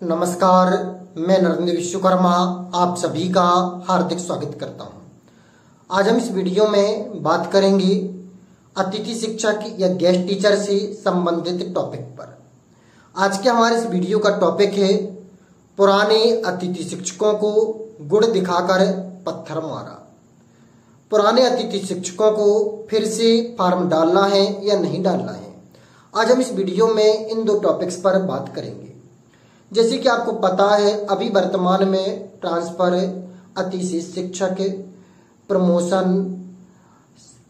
नमस्कार, मैं नरेंद्र विश्वकर्मा आप सभी का हार्दिक स्वागत करता हूं। आज हम इस वीडियो में बात करेंगे अतिथि शिक्षक या गेस्ट टीचर से संबंधित टॉपिक पर। आज के हमारे इस वीडियो का टॉपिक है पुराने अतिथि शिक्षकों को गुड़ दिखाकर पत्थर मारा। पुराने अतिथि शिक्षकों को फिर से फॉर्म डालना है या नहीं डालना है, आज हम इस वीडियो में इन दो टॉपिक्स पर बात करेंगे। जैसे कि आपको पता है, अभी वर्तमान में ट्रांसफर, अतिथि शिक्षक, प्रमोशन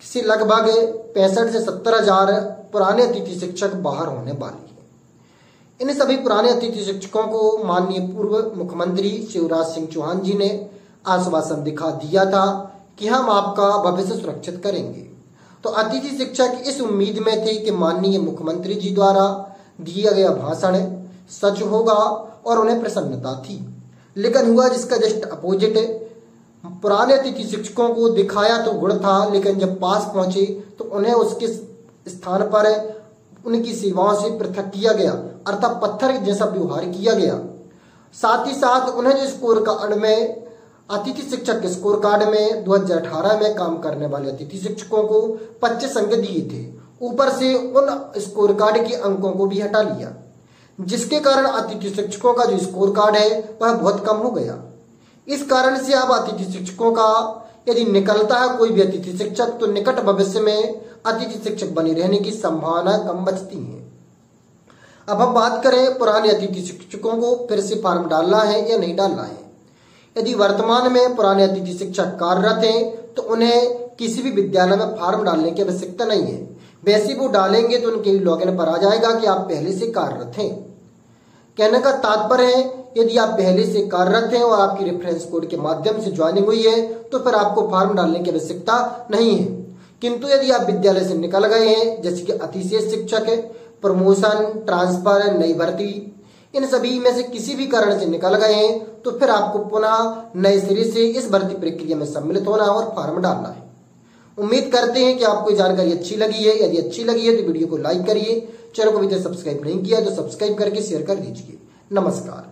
से लगभग 65 से 70 हजार पुराने अतिथि शिक्षक बाहर होने वाली हैं। इन सभी पुराने अतिथि शिक्षकों को माननीय पूर्व मुख्यमंत्री शिवराज सिंह चौहान जी ने आश्वासन दिखा दिया था कि हम आपका भविष्य सुरक्षित करेंगे। तो अतिथि शिक्षक इस उम्मीद में थे कि माननीय मुख्यमंत्री जी द्वारा दिया गया भाषण सच होगा और उन्हें प्रसन्नता थी, लेकिन हुआ जिसका जस्ट अपोजिट। पुराने अतिथि शिक्षकों को दिखाया तो गुड़ था, लेकिन जब पास पहुंचे तो उन्हें उसके स्थान पर उनकी सेवाओं से पृथक किया गया, अर्थात पत्थर जैसा व्यवहार किया गया। साथ ही साथ उन्हें जो स्कोर कार्ड में, अतिथि शिक्षक के स्कोर कार्ड में 2018 में काम करने वाले अतिथि शिक्षकों को 25 अंक दिए थे, ऊपर से उन स्कोर कार्ड के अंकों को भी हटा लिया, जिसके कारण अतिथि शिक्षकों का जो स्कोर कार्ड है वह बहुत कम हो गया। इस कारण से अब अतिथि शिक्षकों का यदि निकलता है कोई भी अतिथि शिक्षक, तो निकट भविष्य में अतिथि शिक्षक बने रहने की संभावना कम बचती है। अब हम बात करें पुराने अतिथि शिक्षकों को फिर से फॉर्म डालना है या नहीं डालना है। यदि वर्तमान में पुराने अतिथि शिक्षक कार्यरत हैं तो उन्हें किसी भी विद्यालय में फॉर्म डालने की आवश्यकता नहीं है। वैसे वो डालेंगे तो उनके लॉगिन पर आ जाएगा कि आप पहले से कार्यरत हैं। कहने का तात्पर्य है, यदि आप पहले से कार्यरत हैं और आपकी रेफरेंस कोड के माध्यम से ज्वाइनिंग हुई है तो फिर आपको फॉर्म डालने की आवश्यकता नहीं है। किंतु यदि आप विद्यालय से निकल गए हैं, जैसे कि अतिथि शिक्षक, प्रमोशन, ट्रांसफर, नई भर्ती, इन सभी में से किसी भी कारण से निकल गए हैं, तो फिर आपको पुनः नए सिरे से इस भर्ती प्रक्रिया में सम्मिलित होना और फॉर्म डालना है। उम्मीद करते हैं कि आपको जानकारी अच्छी लगी है। यदि अच्छी लगी है तो वीडियो को लाइक करिए, चैनल को अभी तक सब्सक्राइब नहीं किया तो सब्सक्राइब करके शेयर कर दीजिए। नमस्कार।